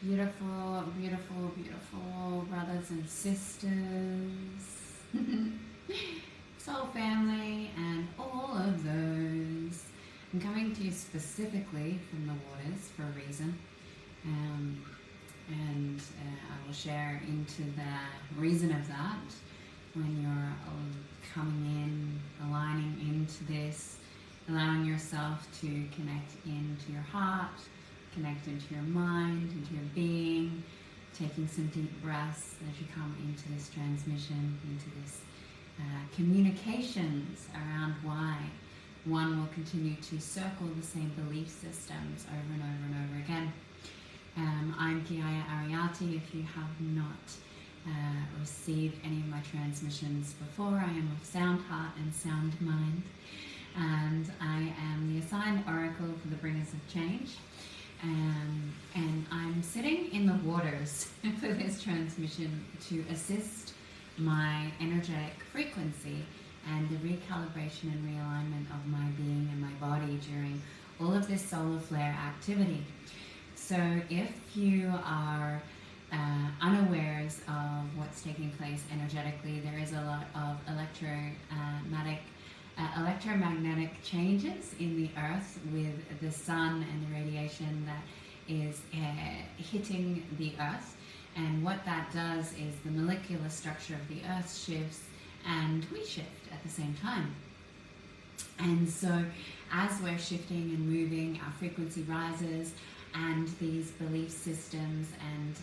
Beautiful, beautiful, beautiful brothers and sisters, soul family, and all of those. I'm coming to you specifically from the waters for a reason, and I will share into the reason of that when you're coming in, aligning into this, allowing yourself to connect into your heart, connect into your mind, into your being, taking some deep breaths as you come into this transmission, into this communications around why one will continue to circle the same belief systems over and over and over again. I'm Geeia Ariati. If you have not received any of my transmissions before, I am of sound heart and sound mind, and I am the assigned oracle for the bringers of change. And I'm sitting in the waters for this transmission to assist my energetic frequency and the recalibration and realignment of my being and my body during all of this solar flare activity. So if you are unawares of what's taking place energetically, there is a lot of electromagnetic changes in the earth with the sun and the radiation that is hitting the earth, and what that does is the molecular structure of the earth shifts and we shift at the same time. And so as we're shifting and moving, our frequency rises, and these belief systems and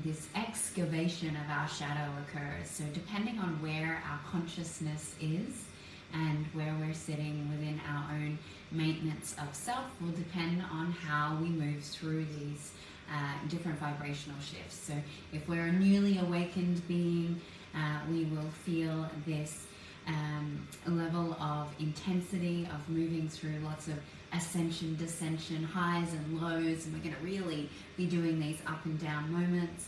this excavation of our shadow occurs. So depending on where our consciousness is and where we're sitting within our own maintenance of self will depend on how we move through these different vibrational shifts. So if we're a newly awakened being, we will feel this level of intensity of moving through lots of ascension, descension, highs and lows, and we're going to really be doing these up and down moments.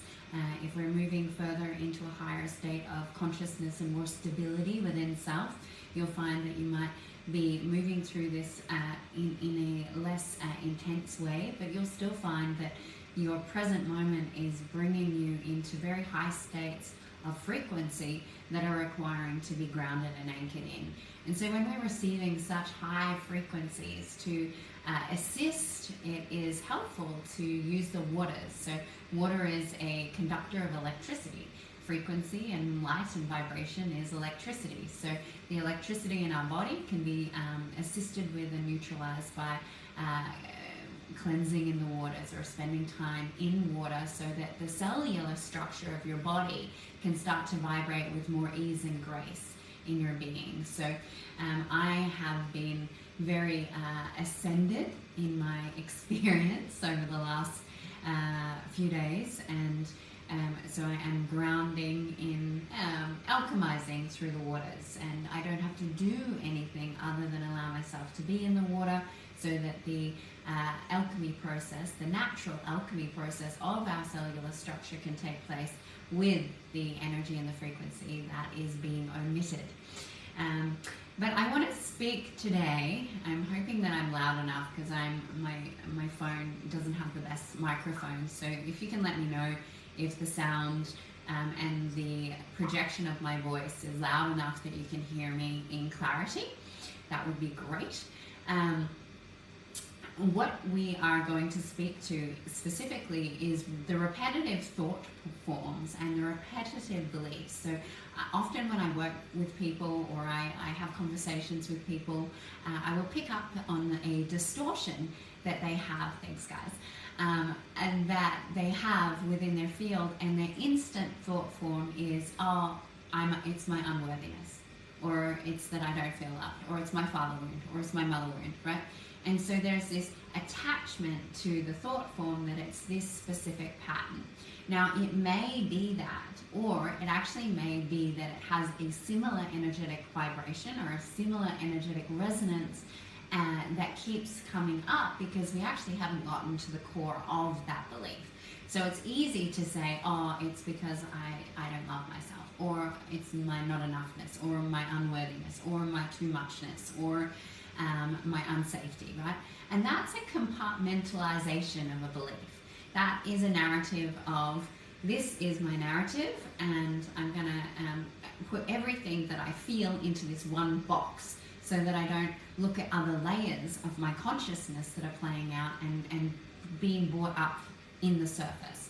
If we're moving further into a higher state of consciousness and more stability within self, you'll find that you might be moving through this in a less intense way, but you'll still find that your present moment is bringing you into very high states of frequency that are requiring to be grounded and anchored in. And so when we're receiving such high frequencies to assist, it is helpful to use the waters. So water is a conductor of electricity. Frequency and light and vibration is electricity. So the electricity in our body can be assisted with and neutralized by cleansing in the waters or spending time in water, so that the cellular structure of your body can start to vibrate with more ease and grace in your being. So I have been very ascended in my experience over the last few days, and so I am grounding in alchemizing through the waters, and I don't have to do anything other than allow myself to be in the water, so that the alchemy process, the natural alchemy process of our cellular structure can take place with the energy and the frequency that is being omitted. But I want to speak today. I'm hoping that I'm loud enough, because my phone doesn't have the best microphone. So if you can let me know if the sound and the projection of my voice is loud enough that you can hear me in clarity, that would be great. What we are going to speak to specifically is the repetitive thought forms and the repetitive beliefs. So often when I work with people, or I have conversations with people, I will pick up on a distortion that they have, thanks guys, and that they have within their field, and their instant thought form is, oh, it's my unworthiness, or it's that I don't feel loved, or it's my father wound, or it's my mother wound, right? And so there's this attachment to the thought form that it's this specific pattern. Now, it may be that, or it actually may be that it has a similar energetic vibration or a similar energetic resonance that keeps coming up, because we actually haven't gotten to the core of that belief. So it's easy to say, oh, it's because I don't love myself, or it's my not enoughness, or my unworthiness, or my too muchness, or my unsafety, right? And that's a compartmentalization of a belief. That is a narrative of, this is my narrative, and I'm going to put everything that I feel into this one box, so that I don't look at other layers of my consciousness that are playing out and being brought up in the surface.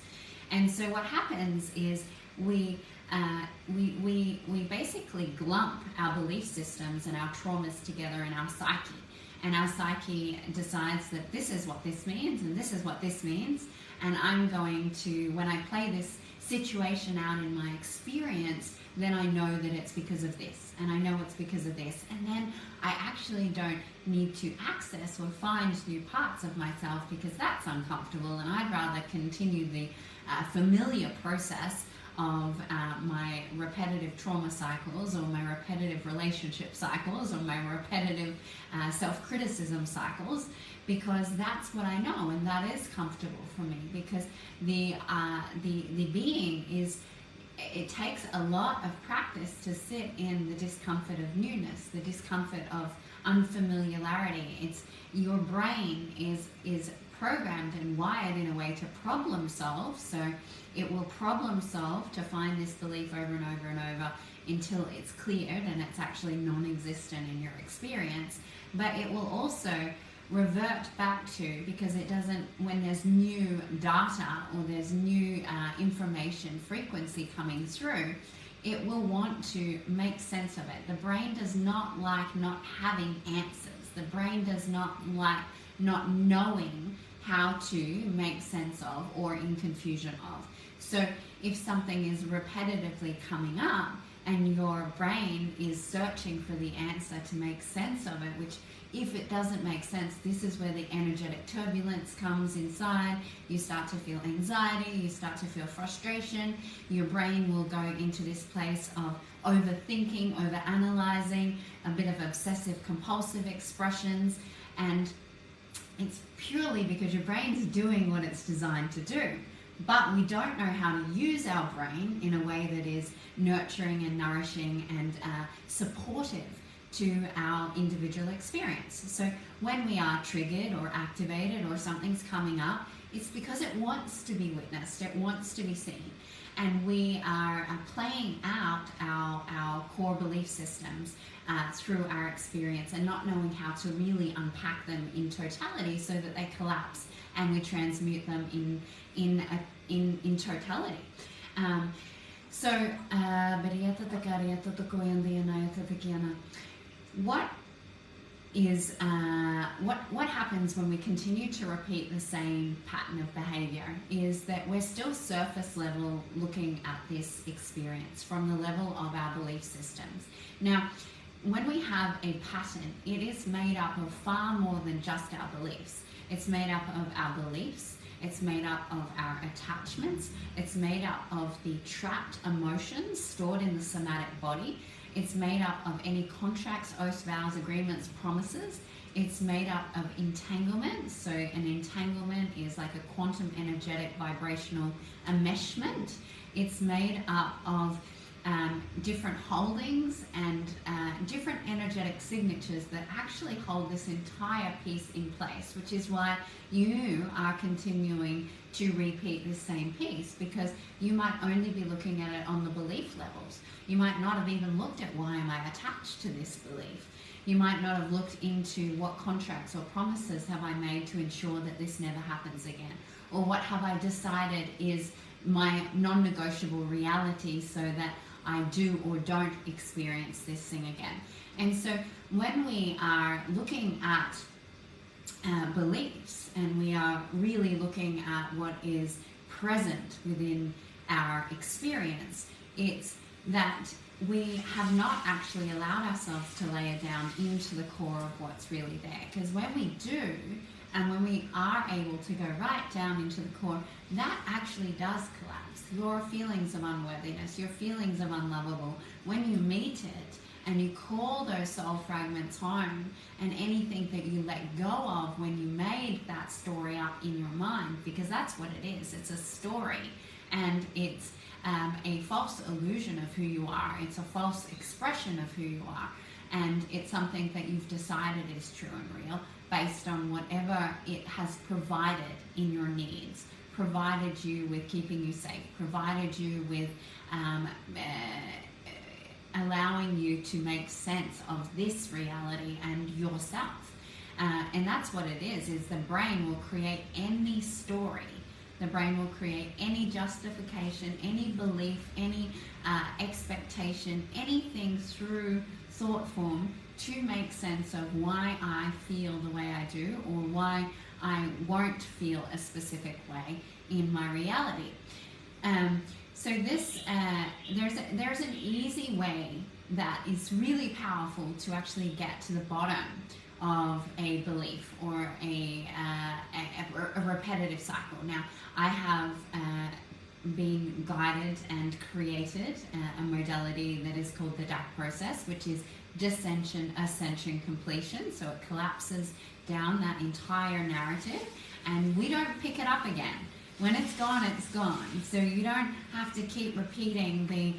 And so what happens is we basically glump our belief systems and our traumas together in our psyche. And our psyche decides that this is what this means and this is what this means. And I'm going to, when I play this situation out in my experience, then I know that it's because of this, and I know it's because of this, and then I actually don't need to access or find new parts of myself, because that's uncomfortable, and I'd rather continue the familiar process of my repetitive trauma cycles, or my repetitive relationship cycles, or my repetitive self-criticism cycles, because that's what I know, and that is comfortable for me. Because the being is, it takes a lot of practice to sit in the discomfort of newness, the discomfort of unfamiliarity. It's your brain is programmed and wired in a way to problem solve, so it will problem solve to find this belief over and over and over until it's cleared and it's actually non-existent in your experience. But it will also revert back to, because it doesn't, when there's new data or there's new information frequency coming through, it will want to make sense of it. The brain does not like not having answers. The brain does not like not knowing how to make sense of or in confusion of. So if something is repetitively coming up and your brain is searching for the answer to make sense of it, which, if it doesn't make sense, this is where the energetic turbulence comes inside. You start to feel anxiety, you start to feel frustration. Your brain will go into this place of overthinking, overanalyzing, a bit of obsessive compulsive expressions, and it's purely because your brain's doing what it's designed to do. But we don't know how to use our brain in a way that is nurturing and nourishing and supportive to our individual experience. So when we are triggered or activated or something's coming up, it's because it wants to be witnessed, it wants to be seen. And we are playing out our core belief systems through our experience, and not knowing how to really unpack them in totality so that they collapse and we transmute them in totality. What happens when we continue to repeat the same pattern of behavior is that we're still surface level looking at this experience from the level of our belief systems. Now, when we have a pattern, it is made up of far more than just our beliefs. It's made up of our beliefs, it's made up of our attachments, it's made up of the trapped emotions stored in the somatic body, it's made up of any contracts, oaths, vows, agreements, promises. It's made up of entanglement. So an entanglement is like a quantum energetic vibrational enmeshment. It's made up of different holdings and different energetic signatures that actually hold this entire piece in place, which is why you are continuing to repeat the same piece, because you might only be looking at it on the belief levels. You might not have even looked at, why am I attached to this belief? You might not have looked into what contracts or promises have I made to ensure that this never happens again, or what have I decided is my non-negotiable reality so that I do or don't experience this thing again. And so when we are looking at beliefs, and we are really looking at what is present within our experience, it's that we have not actually allowed ourselves to layer down into the core of what's really there. Because when we do, and when we are able to go right down into the core, that actually does collapse. Your feelings of unworthiness, your feelings of unlovable, when you meet it and you call those soul fragments home, and anything that you let go of when you made that story up in your mind, because that's what it is, it's a story, and it's a false illusion of who you are, it's a false expression of who you are. and it's something that you've decided is true and real based on whatever it has provided in your needs, provided you with keeping you safe, provided you with allowing you to make sense of this reality and yourself. And that's what it is the brain will create any story. The brain will create any justification, any belief, any expectation, anything through thought form to make sense of why I feel the way I do, or why I won't feel a specific way in my reality. So this, there's an easy way that is really powerful to actually get to the bottom of a belief or a repetitive cycle. Now, I have been guided and created a modality that is called the DAC process, which is dissension, ascension, completion. So it collapses down that entire narrative, and we don't pick it up again. When it's gone, it's gone. So you don't have to keep repeating the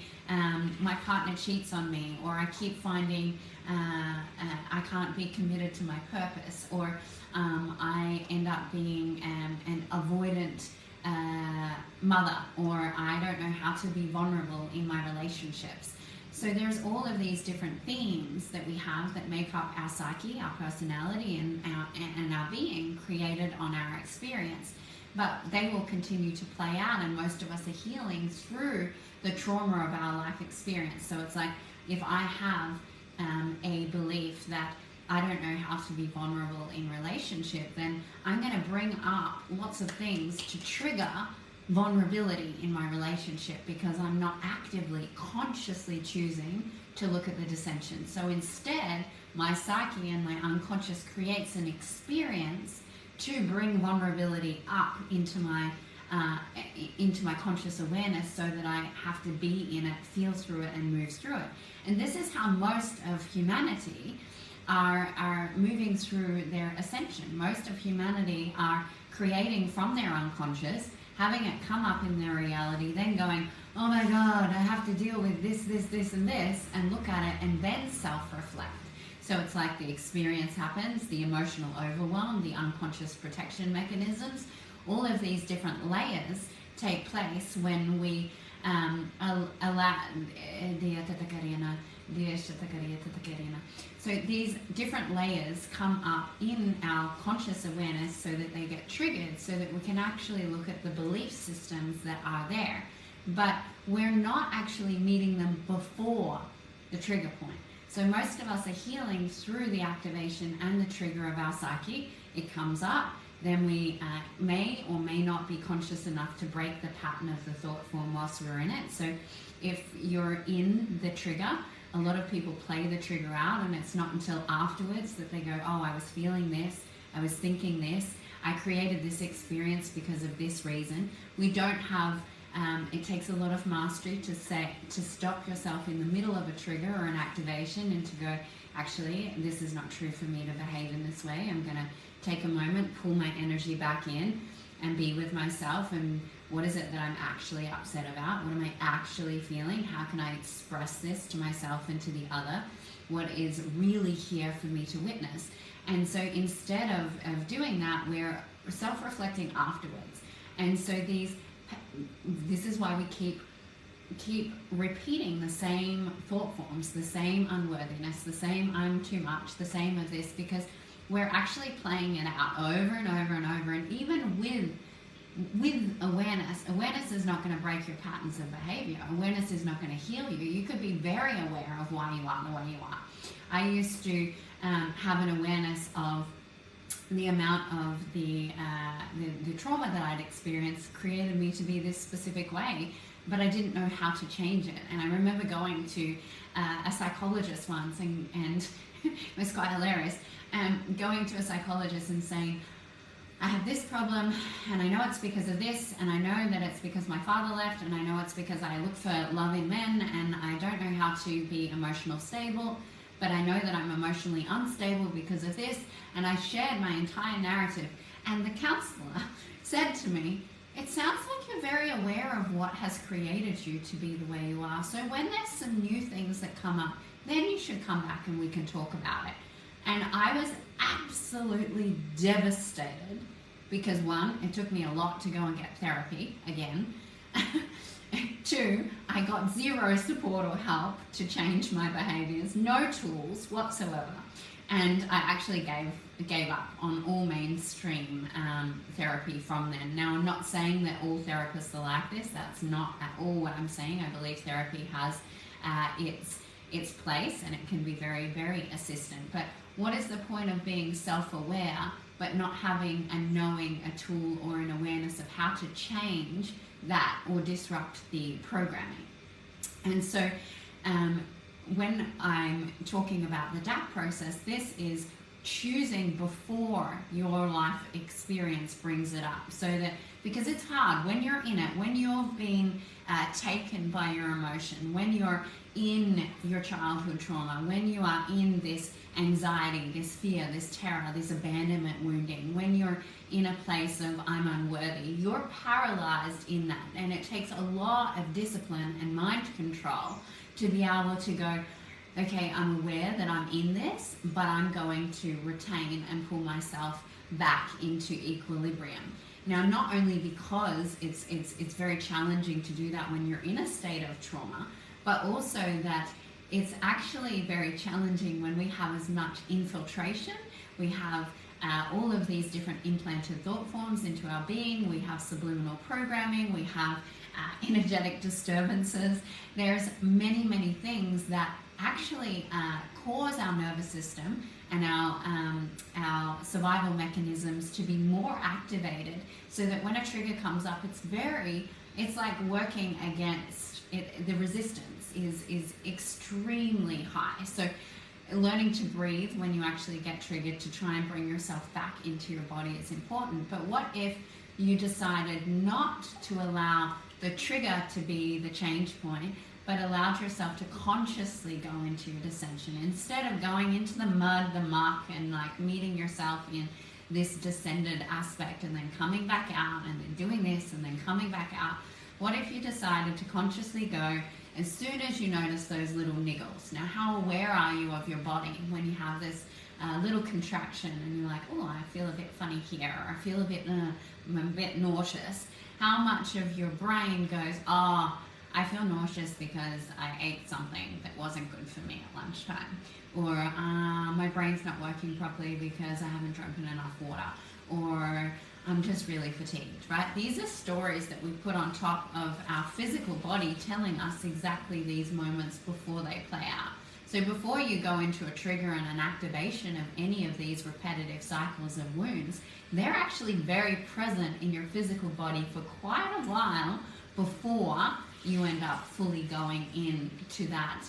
my partner cheats on me, or I keep finding I can't be committed to my purpose, or I end up being an avoidant mother, or I don't know how to be vulnerable in my relationships. So there's all of these different themes that we have that make up our psyche, our personality, and our being created on our experience. But they will continue to play out, and most of us are healing through the trauma of our life experience. So it's like, if I have a belief that I don't know how to be vulnerable in relationship, then I'm going to bring up lots of things to trigger vulnerability in my relationship, because I'm not actively, consciously choosing to look at the dissension. So instead, my psyche and my unconscious creates an experience to bring vulnerability up into my conscious awareness, so that I have to be in it, feel through it, and move through it. And this is how most of humanity are moving through their ascension. Most of humanity are creating from their unconscious, having it come up in their reality, then going, oh my God, I have to deal with this, and this, and look at it, and then self-reflect. So it's like the experience happens, the emotional overwhelm, the unconscious protection mechanisms, all of these different layers take place when we allow. So these different layers come up in our conscious awareness, so that they get triggered, so that we can actually look at the belief systems that are there. But we're not actually meeting them before the trigger point. So most of us are healing through the activation and the trigger of our psyche. It comes up, then we may or may not be conscious enough to break the pattern of the thought form whilst we're in it. So if you're in the trigger, a lot of people play the trigger out, and it's not until afterwards that they go, oh, I was feeling this, I was thinking this, I created this experience because of this reason. We don't have it takes a lot of mastery to stop yourself in the middle of a trigger or an activation, and to go, actually, this is not true for me to behave in this way. I'm going to take a moment, pull my energy back in, and be with myself. And what is it that I'm actually upset about? What am I actually feeling? How can I express this to myself and to the other? What is really here for me to witness? And so instead of doing that, we're self-reflecting afterwards. And so this is why we keep repeating the same thought forms, the same unworthiness, the same I'm too much, the same of this, because we're actually playing it out over and over and over. And even with awareness is not going to break your patterns of behavior. Awareness is not going to heal you. You could be very aware of why you are the way you are. I used to have an awareness of the amount of the trauma that I'd experienced created me to be this specific way, but I didn't know how to change it. And I remember going to a psychologist once, and it was quite hilarious, going to a psychologist and saying, I have this problem, and I know it's because of this, and I know that it's because my father left, and I know it's because I look for love in men, and I don't know how to be emotional stable, but I know that I'm emotionally unstable because of this. And I shared my entire narrative, and the counselor said to me, it sounds like you're very aware of what has created you to be the way you are. So when there's some new things that come up, then you should come back and we can talk about it. And I was absolutely devastated because, one, it took me a lot to go and get therapy again. Two, I got zero support or help to change my behaviors, no tools whatsoever. And I actually gave up on all mainstream therapy from then. Now, I'm not saying that all therapists are like this. That's not at all what I'm saying. I believe therapy has its place, and it can be very, very assistant. But what is the point of being self-aware but not having and knowing a tool or an awareness of how to change that or disrupt the programming? And so when I'm talking about the DAC process, this is choosing before your life experience brings it up, so that, because it's hard when you're in it, when you've been taken by your emotion, when you're in your childhood trauma, when you are in this anxiety, this fear, this terror, this abandonment wounding, when you're in a place of I'm unworthy, you're paralyzed in that. And it takes a lot of discipline and mind control to be able to go, okay, I'm aware that I'm in this, but I'm going to retain and pull myself back into equilibrium. Now, not only because it's very challenging to do that when you're in a state of trauma, but also that it's actually very challenging when we have as much infiltration. We have all of these different implanted thought forms into our being. We have subliminal programming. We have energetic disturbances. There's many, many things that actually cause our nervous system and our survival mechanisms to be more activated, so that when a trigger comes up, it's like working against it. The resistance is extremely high. So learning to breathe when you actually get triggered, to try and bring yourself back into your body, is important. But what if you decided not to allow the trigger to be the change point, but allowed yourself to consciously go into your descension, instead of going into the mud, the muck, and like meeting yourself in this descended aspect and then coming back out and then doing this and then coming back out? What if you decided to consciously go as soon as you notice those little niggles? Now, how aware are you of your body when you have this little contraction and you're like, oh, I feel a bit funny here, or I feel I'm a bit nauseous? How much of your brain goes, oh, I feel nauseous because I ate something that wasn't good for me at lunchtime, or my brain's not working properly because I haven't drunk enough water, or I'm just really fatigued, right? These are stories that we put on top of our physical body telling us exactly these moments before they play out. So before you go into a trigger and an activation of any of these repetitive cycles of wounds, they're actually very present in your physical body for quite a while before you end up fully going into that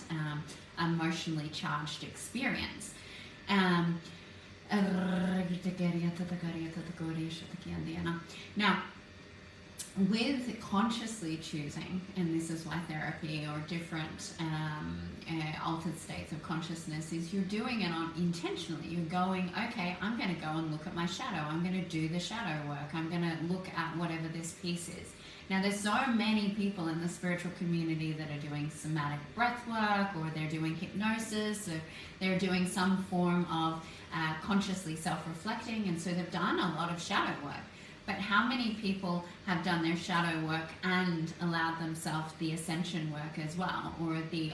emotionally charged experience. Now, with consciously choosing, and this is why therapy or different altered states of consciousness is, you're doing it intentionally. You're going, okay, I'm going to go and look at my shadow. I'm going to do the shadow work. I'm going to look at whatever this piece is. Now, there's so many people in the spiritual community that are doing somatic breath work, or they're doing hypnosis, or they're doing some form of consciously self-reflecting, and so they've done a lot of shadow work. But how many people have done their shadow work and allowed themselves the ascension work as well, or the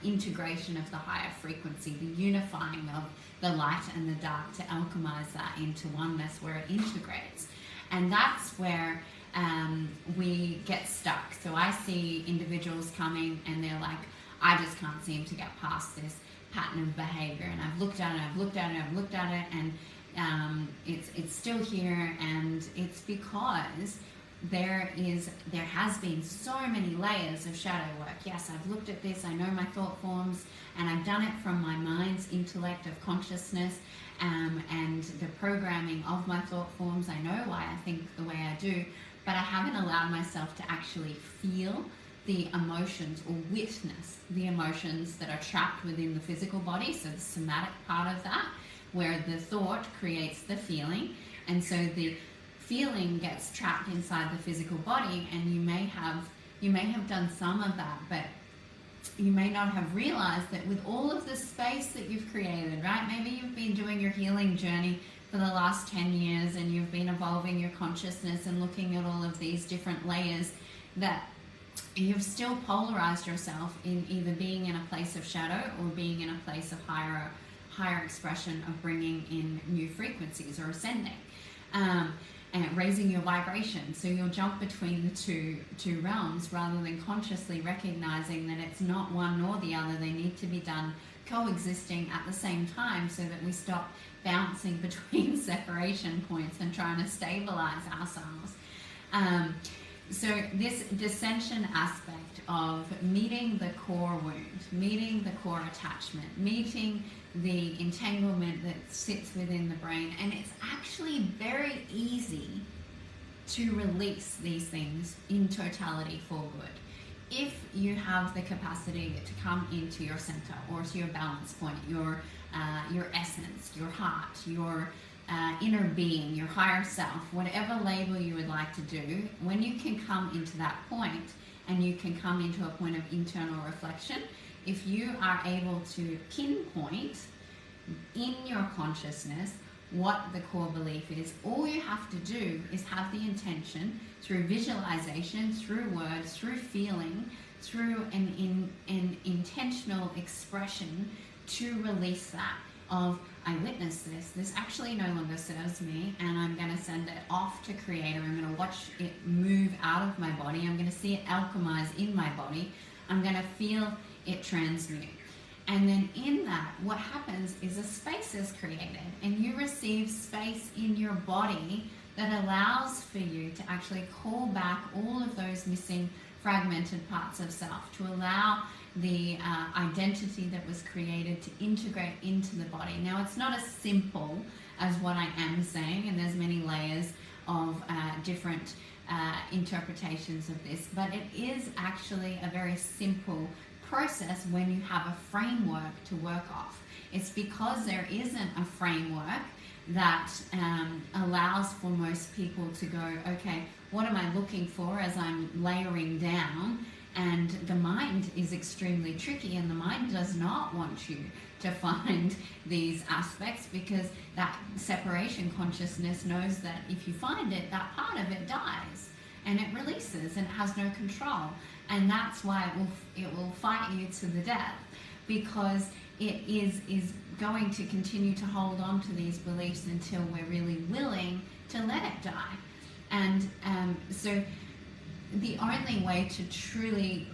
integration of the higher frequency, the unifying of the light and the dark to alchemize that into oneness where it integrates? And that's where we get stuck. So I see individuals coming and they're like, I just can't seem to get past this pattern of behavior, and I've looked at it, and it's still here, and it's because there has been so many layers of shadow work. Yes, I've looked at this, I know my thought forms, and I've done it from my mind's intellect of consciousness, and the programming of my thought forms. I know why I think the way I do, but I haven't allowed myself to actually feel the emotions or witness the emotions that are trapped within the physical body. So the somatic part of that, where the thought creates the feeling, and so the feeling gets trapped inside the physical body, and you may have done some of that, but you may not have realized that with all of the space that you've created, right? Maybe you've been doing your healing journey for the last 10 years and you've been evolving your consciousness and looking at all of these different layers, that you've still polarized yourself in either being in a place of shadow or being in a place of higher expression of bringing in new frequencies or ascending. And raising your vibration. So you'll jump between the two realms rather than consciously recognizing that it's not one nor the other. They need to be done coexisting at the same time so that we stop bouncing between separation points and trying to stabilize ourselves. So this dissension aspect of meeting the core wound, meeting the core attachment, meeting the entanglement that sits within the brain, and it's actually very easy to release these things in totality for good. If you have the capacity to come into your center or to your balance point, your essence, your heart, your inner being, your higher self, whatever label you would like to do, when you can come into that point and you can come into a point of internal reflection, if you are able to pinpoint in your consciousness what the core belief is, all you have to do is have the intention through visualization, through words, through feeling, through an intentional expression to release that of, I witnessed this actually no longer serves me, and I'm going to send it off to Creator. I'm going to watch it move out of my body. I'm going to see it alchemize in my body. I'm going to feel it transmute. And then in that, what happens is a space is created, and you receive space in your body that allows for you to actually call back all of those missing, fragmented parts of self, to allow the identity that was created to integrate into the body. Now, it's not as simple as what I am saying, and there's many layers of different interpretations of this, but it is actually a very simple process when you have a framework to work off. It's because there isn't a framework that allows for most people to go, okay, what am I looking for as I'm layering down? And the mind is extremely tricky, and the mind does not want you to find these aspects, because that separation consciousness knows that if you find it, that part of it dies and it releases and it has no control. And that's why it will fight you to the death, because it is going to continue to hold on to these beliefs until we're really willing to let it die. And so the only way to truly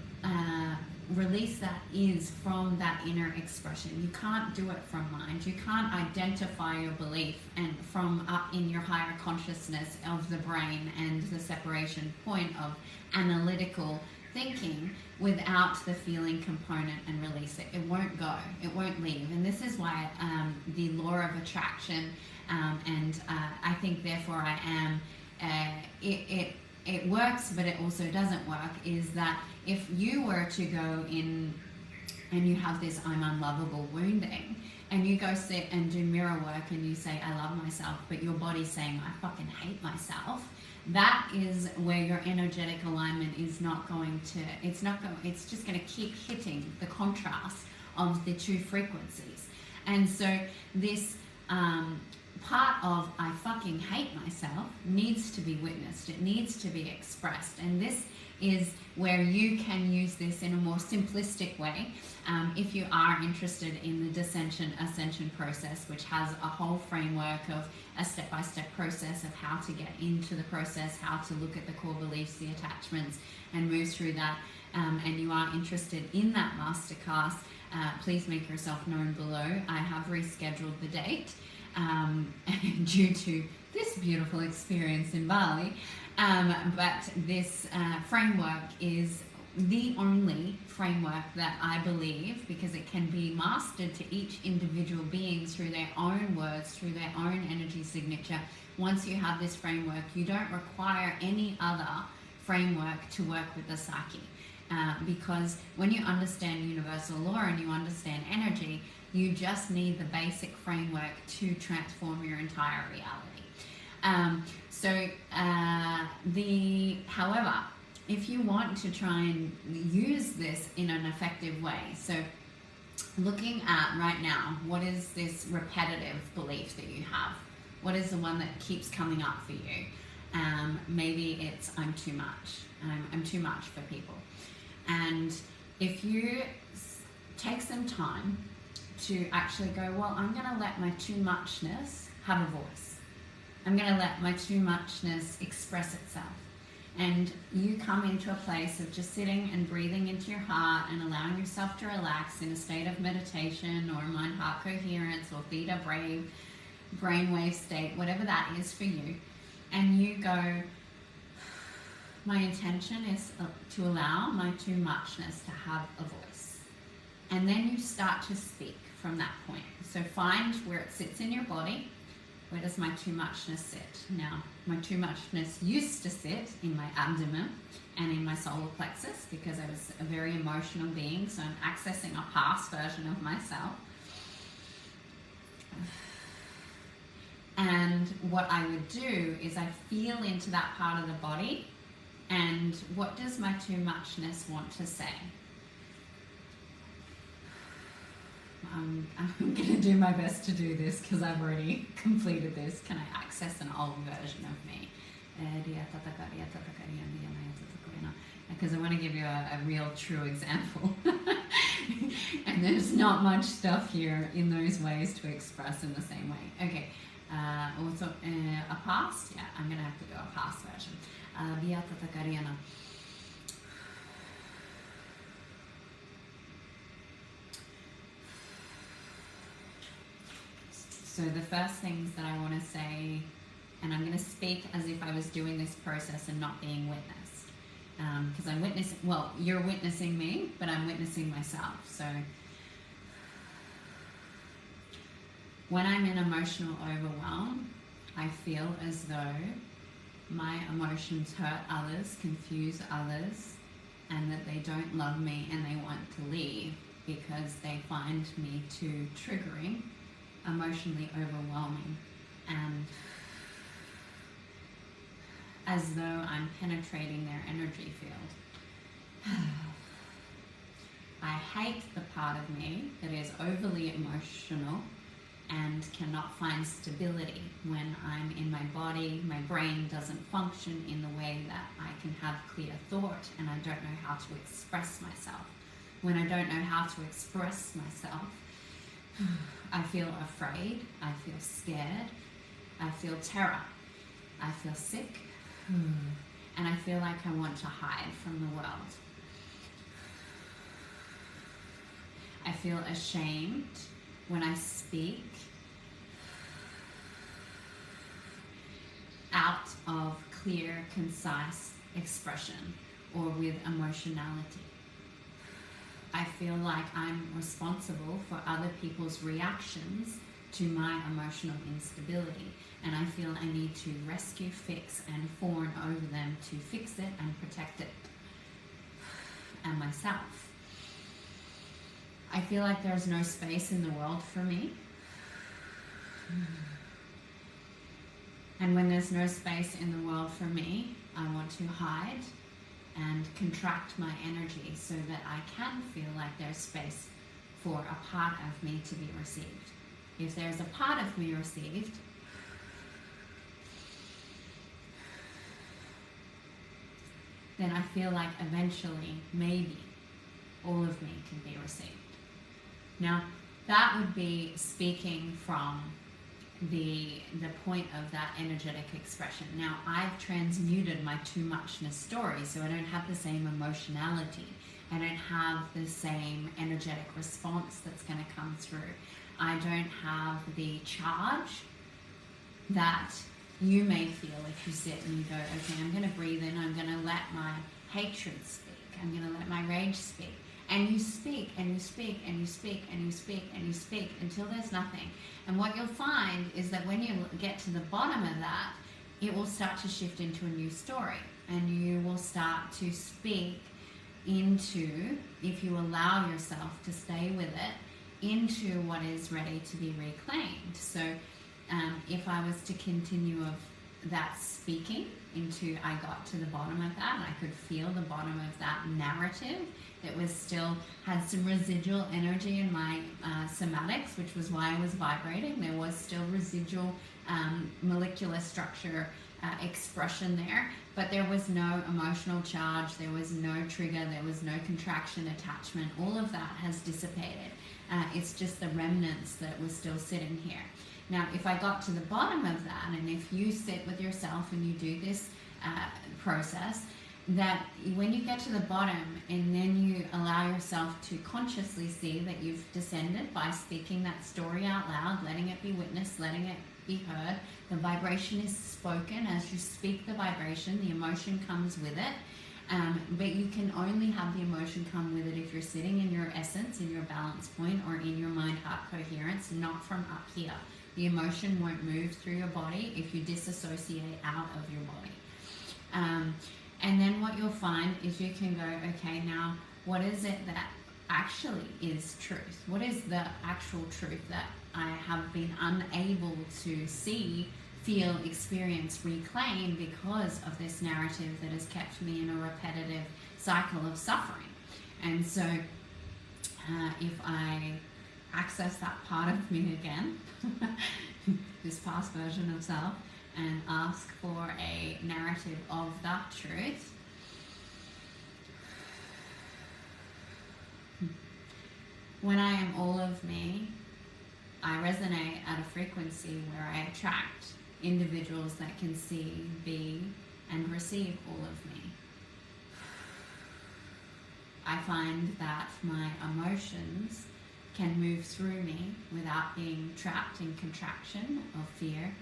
release that is from that inner expression. You can't do it from mind. You can't identify your belief and from up in your higher consciousness of the brain and the separation point of analytical thinking without the feeling component and release it. It won't go. It won't leave. And this is why the law of attraction and I think therefore I am, it works, but it also doesn't work, is that if you were to go in and you have this I'm unlovable wounding, and you go sit and do mirror work and you say I love myself, but your body's saying I fucking hate myself, that is where your energetic alignment is not going to, it's just going to keep hitting the contrast of the two frequencies. And so this part of I fucking hate myself needs to be witnessed. It needs to be expressed. And this is where you can use this in a more simplistic way. If you are interested in the ascension process, which has a whole framework of a step-by-step process of how to get into the process, how to look at the core beliefs, the attachments, and move through that, and you are interested in that masterclass, please make yourself known below. I have rescheduled the date due to this beautiful experience in Bali, but this framework is the only framework that I believe, because it can be mastered to each individual being through their own words, through their own energy signature. Once you have this framework, you don't require any other framework to work with the psyche, because when you understand universal law and you understand energy, you just need the basic framework to transform your entire reality. However, if you want to try and use this in an effective way, so looking at right now, what is this repetitive belief that you have? What is the one that keeps coming up for you? Maybe it's I'm too much. I'm too much for people. And if you take some time to actually go, well, I'm going to let my too muchness have a voice. I'm going to let my too muchness express itself. And you come into a place of just sitting and breathing into your heart and allowing yourself to relax in a state of meditation or mind-heart coherence or theta brainwave state, whatever that is for you. And you go, my intention is to allow my too muchness to have a voice. And then you start to speak from that point. So find where it sits in your body. Where does my too muchness sit? Now, my too muchness used to sit in my abdomen and in my solar plexus because I was a very emotional being, so I'm accessing a past version of myself. And what I would do is I feel into that part of the body, and what does my too muchness want to say? I'm going to do my best to do this because I've already completed this. Can I access an old version of me? Because I want to give you a real true example. And there's not much stuff here in those ways to express in the same way. Okay, also a past? Yeah, I'm going to have to do a past version. So the first things that I want to say, and I'm going to speak as if I was doing this process and not being witnessed. Because I'm witnessing, well, you're witnessing me, but I'm witnessing myself. So when I'm in emotional overwhelm, I feel as though my emotions hurt others, confuse others, and that they don't love me and they want to leave because they find me too triggering, emotionally overwhelming, and as though I'm penetrating their energy field. I hate the part of me that is overly emotional and cannot find stability when I'm in my body. My brain doesn't function in the way that I can have clear thought, and I don't know how to express myself. When I don't know how to express myself, I feel afraid, I feel scared, I feel terror, I feel sick, and I feel like I want to hide from the world. I feel ashamed when I speak out of clear, concise expression or with emotionality. I feel like I'm responsible for other people's reactions to my emotional instability, and I feel I need to rescue, fix, and fawn over them to fix it and protect it and myself. I feel like there's no space in the world for me. And when there's no space in the world for me, I want to hide and contract my energy so that I can feel like there's space for a part of me to be received. If there's a part of me received, then I feel like eventually, maybe, all of me can be received. Now, that would be speaking from the point of that energetic expression. Now, I've transmuted my too muchness story, so I don't have the same emotionality. I don't have the same energetic response that's going to come through. I don't have the charge that you may feel if you sit and you go, okay, I'm going to breathe in, I'm going to let my hatred speak, I'm going to let my rage speak. And you speak, and you speak, and you speak, and you speak, and you speak until there's nothing. And what you'll find is that when you get to the bottom of that, it will start to shift into a new story. And you will start to speak into, if you allow yourself to stay with it, into what is ready to be reclaimed. So if I was to continue of that speaking into, I got to the bottom of that, and I could feel the bottom of that narrative that was still had some residual energy in my somatics, which was why I was vibrating. There was still residual molecular structure expression there, but there was no emotional charge, there was no trigger, there was no contraction, attachment. All of that has dissipated. It's just the remnants that was still sitting here. Now, if I got to the bottom of that, and if you sit with yourself and you do this process, that when you get to the bottom and then you allow yourself to consciously see that you've descended by speaking that story out loud, letting it be witnessed, letting it be heard, the vibration is spoken. As you speak the vibration, the emotion comes with it. But you can only have the emotion come with it if you're sitting in your essence, in your balance point, or in your mind-heart coherence, not from up here. The emotion won't move through your body if you disassociate out of your body. And then what you'll find is you can go, okay, now what is it that actually is truth? What is the actual truth that I have been unable to see, feel, experience, reclaim because of this narrative that has kept me in a repetitive cycle of suffering? And so if I access that part of me again, this past version of self, and ask for a narrative of that truth, when I am all of me, I resonate at a frequency where I attract individuals that can see, be, and receive all of me. I find that my emotions can move through me without being trapped in contraction or fear,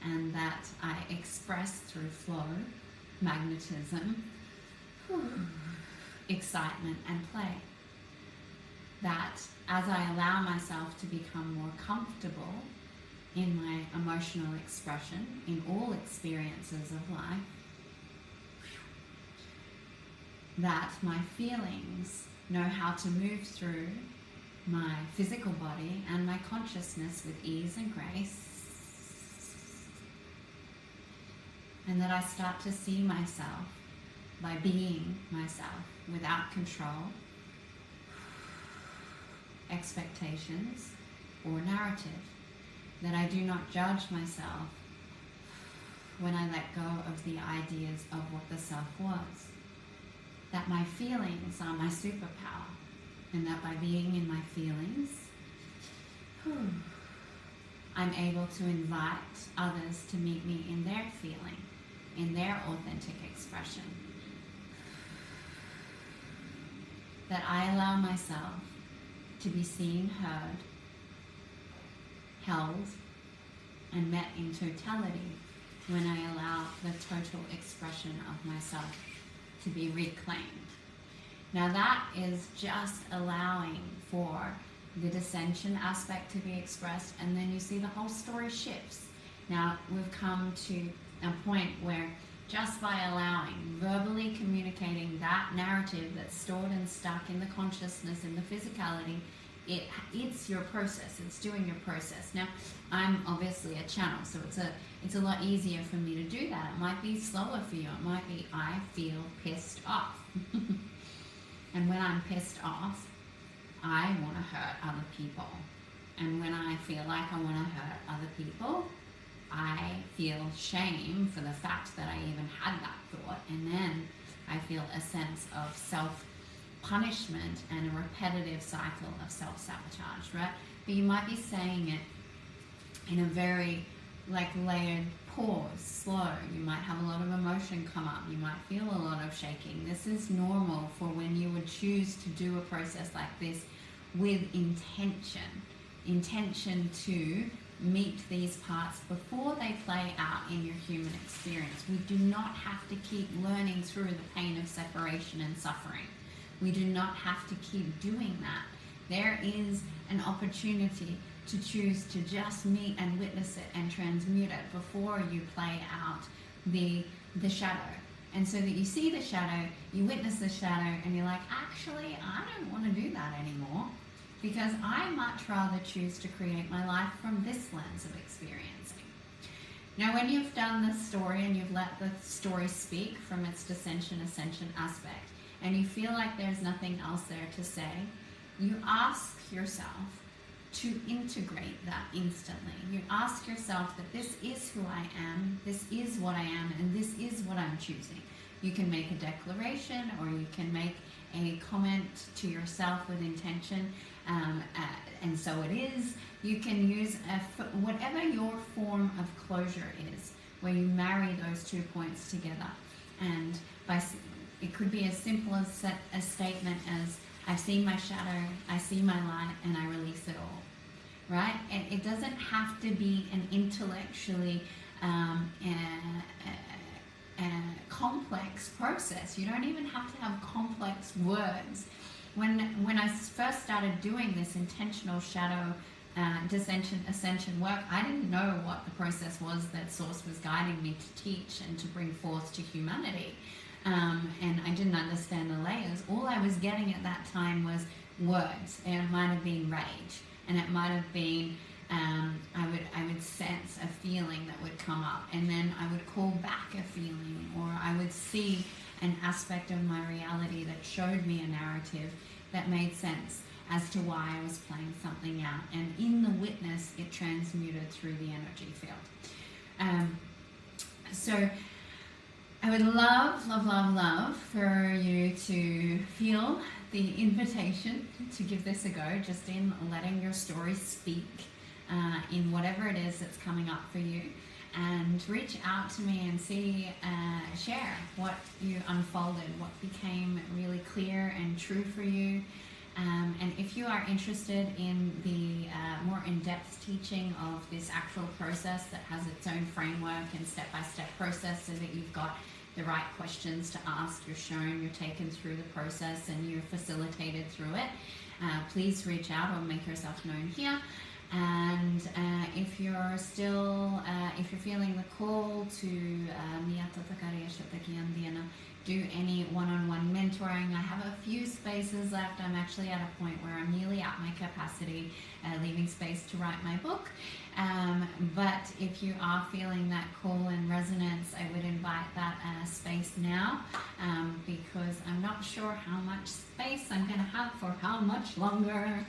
and that I express through flow, magnetism, excitement, and play. That as I allow myself to become more comfortable in my emotional expression, in all experiences of life, that my feelings know how to move through my physical body and my consciousness with ease and grace, and that I start to see myself by being myself without control, expectations, or narrative. That I do not judge myself when I let go of the ideas of what the self was. That my feelings are my superpower, and that by being in my feelings, I'm able to invite others to meet me in their feeling, in their authentic expression. That I allow myself to be seen, heard, held, and met in totality when I allow the total expression of myself to be reclaimed. Now that is just allowing for the dissension aspect to be expressed, and then you see the whole story shifts. Now we've come to a point where just by allowing, verbally communicating that narrative that's stored and stuck in the consciousness, in the physicality, it's your process, it's doing your process. Now, I'm obviously a channel, so it's a lot easier for me to do that. It might be slower for you. It might be, I feel pissed off. And when I'm pissed off, I want to hurt other people. And when I feel like I want to hurt other people, I feel shame for the fact that I even had that thought. And then I feel a sense of self-punishment and a repetitive cycle of self-sabotage, right? But you might be saying it in a very layered pause, slow. You might have a lot of emotion come up. You might feel a lot of shaking. This is normal for when you would choose to do a process like this with intention to meet these parts before they play out in your human experience. We do not have to keep learning through the pain of separation and suffering. We do not have to keep doing that. There is an opportunity to choose to just meet and witness it and transmute it before you play out the shadow. And so that you see the shadow, you witness the shadow, and you're like, actually, I don't want to do that anymore, because I much rather choose to create my life from this lens of experiencing. Now, when you've done the story and you've let the story speak from its descension ascension aspect, and you feel like there's nothing else there to say, you ask yourself to integrate that instantly. You ask yourself that this is who I am, this is what I am, and this is what I'm choosing. You can make a declaration, or you can make a comment to yourself with intention, and so it is. You can use whatever your form of closure is, where you marry those 2 points together. And it could be as simple as a statement as, I see my shadow, I see my light, and I release it all. Right? And it doesn't have to be an intellectually complex process. You don't even have to have complex words. When I first started doing this intentional shadow descension ascension work, I didn't know what the process was that Source was guiding me to teach and to bring forth to humanity. And I didn't understand the layers. All I was getting at that time was words. And it might have been rage, and it might have been I would sense a feeling that would come up, and then I would call back a feeling, or I would see an aspect of my reality that showed me a narrative that made sense as to why I was playing something out. And in the witness, it transmuted through the energy field. So I would love, love, love, love for you to feel the invitation to give this a go, just in letting your story speak in whatever it is that's coming up for you. And reach out to me and share what you unfolded, what became really clear and true for you. And if you are interested in the more in-depth teaching of this actual process that has its own framework and step-by-step process, so that you've got the right questions to ask, you're shown, you're taken through the process, and you're facilitated through it, please reach out or make yourself known here. And if you're still, if you're feeling the call to do any one-on-one mentoring, I have a few spaces left. I'm actually at a point where I'm nearly at my capacity, leaving space to write my book. But if you are feeling that call and resonance, I would invite that space now, because I'm not sure how much space I'm going to have for how much longer.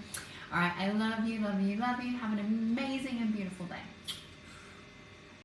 All right, I love you, love you, love you. Have an amazing and beautiful day.